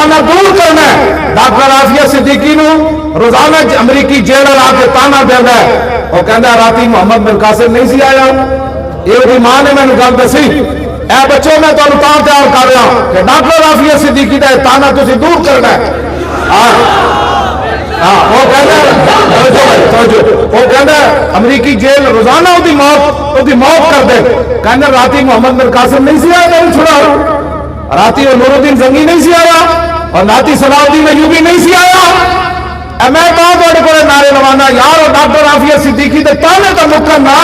روزانہ دور کرنا ہے. ڈاکٹر عافیہ صدیقی نو روزانہ امریکی جیل لا کے تانا دینا ہے. وہ کہنا راتی محمد بن قاسم نہیں سی آیا. یہ ماں نے میں نے گل دسی. اے بچوں میں تو تیار کر رہا کہ ڈاکٹر عافیہ صدیقی کا تانا تسی دور کرنا ہے. وہ کہنا امریکی جیل روزانہ وہ موت کر دے. کہنا راتی محمد بن قاسم نہیں سی آیا نہیں چھڑا. راتی وہ نور الدین زنگی نہیں سی آیا اور راتی صلاح الدین ایوبی نہیں سی آیا. میں کہاں تھوڑے کو نعرے لوانا یار اور ڈاکٹر عافیہ صدیقی دے تانے کا مکنا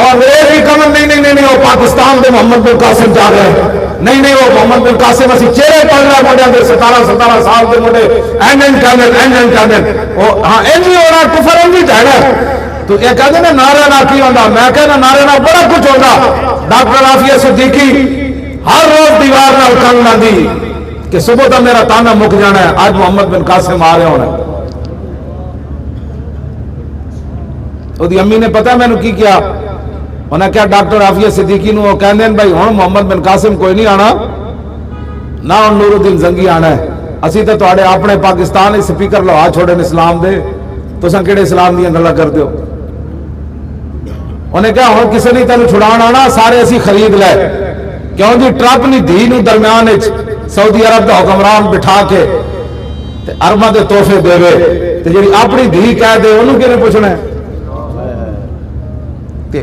اور یہ بھی کمن نہیں وہ پاکستان دے محمد بن قاسم جا رہے ہیں. نہیں وہ محمد بن قاسم اسی چہرے پڑھ رہا موڈیا دے 17 سال دے موڈے اینڈ ہاں انجی ہونا کفر انجی جائے. تو یہ کہتے ہیں نعرے نہ کی ہوتا. میں کہنا نعرے نہ بڑا کچھ ہوتا. ڈاکٹر عافیہ صدیقی ہر روز دیوار نہ کنگ نہ دی کہ صبح تو میرا تانا مک جانا ہے. آج محمد بن قاسم آ رہے ہونا. وہ امی نے پتا میں نے کی کیا انہیں کیا ڈاکٹر عافیہ صدیقی نو وہ کہندے ہیں بھائی ہن محمد بن قاسم کوئی نہیں آنا نہ نور الدین زنگی آنا ہے. اسی تے تواڈے اپنے پاکستان سپیکر لوا چھوڑے اسلام دے. تساں کیڑے اسلام دیاں گلاں کردے ہو. انہیں کہا ہن کسے نہیں تینوں چھڑان آنا سارے اسی خرید لے. کیوں جی ٹرمپ نی دھی نو درمیان سعودی عرب دا حکمران بٹھا کے ارباں دے تحفے دے تے جڑی اپنی دھی کہہ دے انہوں کیوں پوچھنا ہے.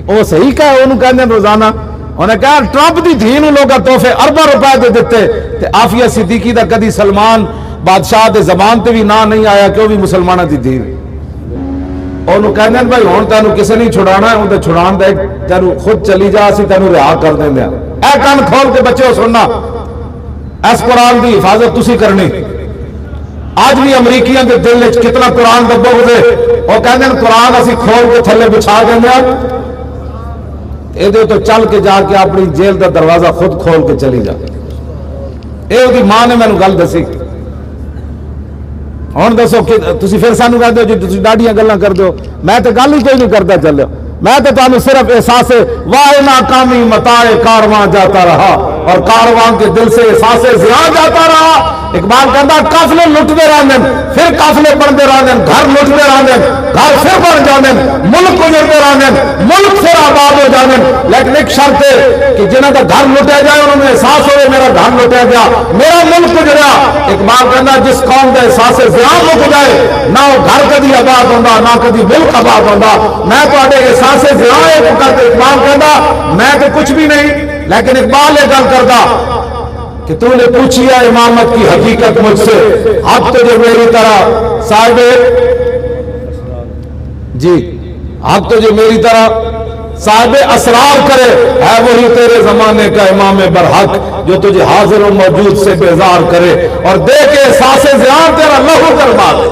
وہ صحیح کہا انہوں کہنے روزانہ. انہیں کہا ٹرمپ دی دھی نو لوگا تحفے ارباں روپے دے دیتے تے عافیہ صدیقی دا کدی سلمان بادشاہ دے زبان تے بھی نہ نہیں آیا کہ وہ بھی مسلمانہ دی دھی. انہوں کہنے بھائی ہون تینوں کسے نہیں چھڑانا ہے انہوں چھڑان دے تینوں خود چلی جا اسی تینوں رہا کر دیں دیا. اے کان کھول کے بچے ہو سننا اس قرآن دی حفاظت تسی کرنی. آج بھی امریکیاں دے دل وچ کتنا قرآن دا بغض ہے. وہ کہنے قرآن اسی کھول کے تھلے بچھا دیں دیا. یہ تو چل کے جا کے اپنی جیل دا دروازہ خود کھول کے چلی جا. یہ ماں نے مینوں گل دسی. ہوں دسو کہ تسی پھر سانو کہتے ہو جی تسی ڈاڈیاں گلاں کردے ہو. میں تو گل ہی کوئی نہیں کرتا چلو. میں تو تمہیں صرف احساس واہ ناکامی متاع کارواں جاتا رہا اور کارواں کے دل سے احساس زیاں جاتا رہا. اقبال کہتا قافلے لٹتے رہتے ہیں پھر قافلے بڑھتے رہتے ہیں گھر لٹتے رہتے ہیں گھر پھر بڑھ جاتے ہیں ملک گزرتے رہتے ہیں ملک پھر آباد ہو جاتے ہیں. لیکن ایک شرط ہے کہ جنہوں کا گھر لٹیا جائے انہوں نے احساس ہوئے میرا گھر لٹیا گیا میرا ملک گزرا. اقبال کہتا جس قوم کا احساس زیاں مک جائے نہ وہ گھر کدی آباد ہوتا نہ کدی ملک آباد ہوتا. میں تے احساس زیاں اقبال کہتا میں تو کچھ بھی نہیں. لیکن اقبال یہ گل کرتا کہ تو نے پوچھی ہے امامت کی حقیقت مجھ سے اب تو جو میری طرح صاحب جی اب تو جو میری طرح صاحب اسرار کرے ہے وہی تیرے زمانے کا امام برحق جو تجھے حاضر و موجود سے بیزار کرے اور دے کے احساس زیاں تیرا لہو کروا دے.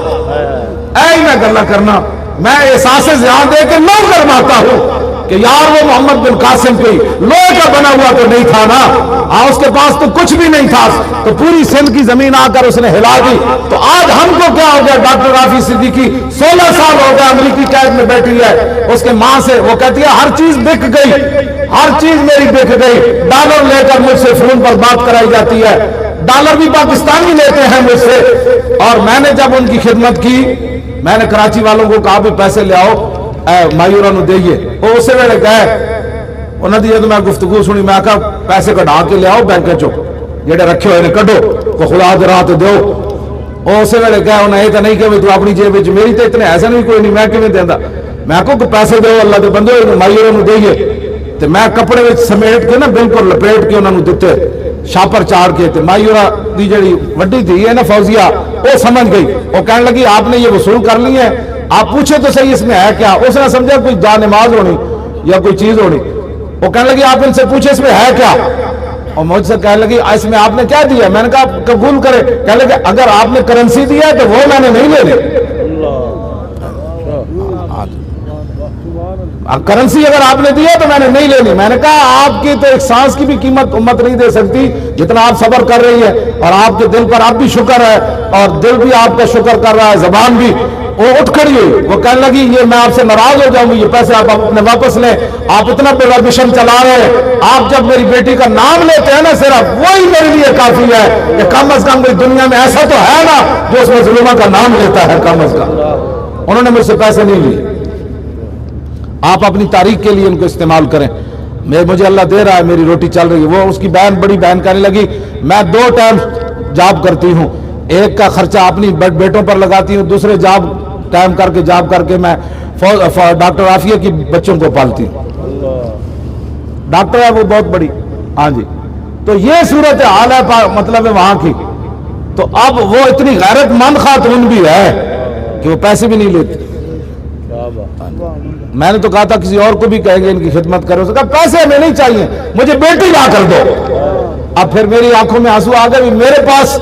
اے میں گلا کرنا میں احساس زیاں دے کے لہو کرواتا ہوں کہ یار وہ محمد بن قاسم کوئی لوہے کا بنا ہوا تو نہیں تھا نا. اس کے پاس تو کچھ بھی نہیں تھا تو پوری سندھ کی زمین آ کر اس نے ہلا دی. تو آج ہم کو کیا ہو گیا. ڈاکٹر عافیہ صدیقی 16 سال ہو گیا امریکی قید میں بیٹھی ہے. اس کے ماں سے وہ کہتی ہے ہر چیز بک گئی ہر چیز میری بک گئی. ڈالر لے کر مجھ سے فون پر بات کرائی جاتی ہے. ڈالر بھی پاکستانی لیتے ہیں مجھ سے. اور میں نے جب ان کی خدمت کی میں نے کراچی والوں کو کہا بھی پیسے لے آؤ مایورہ نو دئیے. وہ اسی ویلے گئے انہوں نے جب میں گفتگو سنی میں کہا پیسے کٹا کے لے آؤ بینک چو جڑے رکھے ہوئے نے کڈو تو خدا دے راہ تے دیو. وہ اسی ویلے گئے انہیں یہ تو نہیں کہ تو اپنی جیب میری تو اتنے ایسا نہیں کوئی نہیں میں کیوں دینا. میں کہو کہ پیسے دو اللہ دے بندے مایورہ نو دئیے. تو میں کپڑے وچ سمیٹ کے نا بالکل لپیٹ کے انہوں نے دیتے شاپر چاڑ کے. مایورہ دی جڑی وڈی تھی ہے نا فوزیہ وہ سمجھ گئی. وہ کہنے لگی آپ نے یہ وصول کر لی ہے آپ پوچھے تو صحیح اس میں ہے کیا. اس نے سمجھا کوئی جان نماز ہونی یا کوئی چیز ہونی. وہ کہنے لگی آپ ان سے پوچھے اس میں ہے کیا. اور مجھ سے کہنے لگی اس میں آپ نے کیا دیا. میں نے کہا قبول کرے. کہنے لگے اگر آپ نے کرنسی دیا ہے تو وہ میں نے نہیں لے لی. کرنسی اگر آپ نے دیا تو میں نے نہیں لینی. میں نے کہا آپ کی تو ایک سانس کی بھی قیمت امت نہیں دے سکتی جتنا آپ صبر کر رہی ہے, اور آپ کے دل پر اب بھی شکر ہے اور دل بھی آپ کا شکر کر رہا ہے, زبان بھی. وہ اٹھ کھڑی ہوئی, وہ کہنے لگی یہ میں آپ سے ناراض ہو جاؤں گی, یہ پیسے آپ اپنے واپس لیں, آپ اتنا بڑا مشن چلا رہے ہیں, آپ جب میری بیٹی کا نام لیتے ہیں نا صرف وہی میرے لیے کافی ہے کہ کم از کم کوئی دنیا میں ایسا تو ہے نا جو اس مظلومہ کا نام لیتا ہے کم از کم. انہوں نے مجھ سے پیسے نہیں لیے. آپ اپنی تاریخ کے لیے ان کو استعمال کریں. مجھے اللہ دے رہا ہے, میری روٹی چل رہی ہے. وہ اس کی بہن, بڑی بہن کہنے لگی میں 2 ٹائم جاب کرتی ہوں, ایک کا خرچہ اپنی بیٹوں پر لگاتی ہوں, دوسرے جاب کر کے میں ڈاکٹر عافیہ کی بچوں کو پالتی ہوں. ڈاکٹر ہے وہ بہت بڑی. ہاں جی, تو یہ صورت حال ہے مطلب ہے وہاں کی. تو اب وہ اتنی غیرت مند خاتون بھی ہے کہ وہ پیسے بھی نہیں لیتی. میں نے تو کہا تھا کسی اور کو بھی کہیں گے ان کی خدمت کرو, اس نے کہا پیسے ہمیں نہیں چاہیے, مجھے بیٹی لا کر دو. اب پھر میری آنکھوں میں آنسو آ گئے, میرے پاس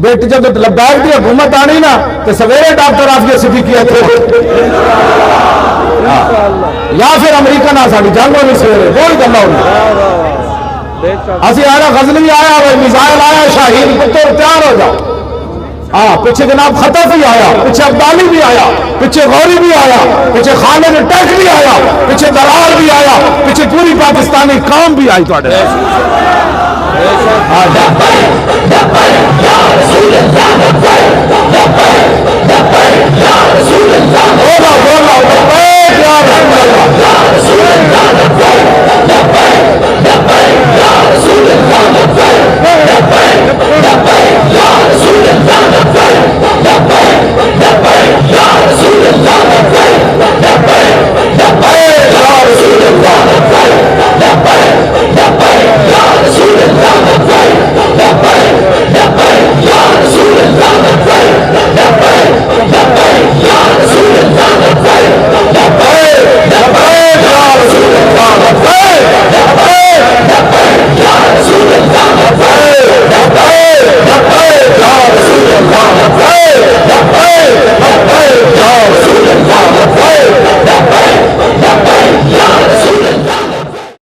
بیٹی جب لبیک کی حکومت آنی نا تو سویرے ڈاکٹر عافیہ صدیقیہ تھے یا پھر امریکن آ ساڑی جانگوں میں سویرے بول گلا ہوئی اسی آیا غزنوی آیا, میزائل آیا, شاہین پتر تیار ہو جاؤ. ہاں پیچھے جناب خطف بھی آیا, پیچھے عبدالی بھی آیا, پیچھے غوری بھی آیا, پیچھے خالد ٹیک بھی آیا, پیچھے درار بھی آیا, پیچھے پوری پاکستانی قوم بھی آئی.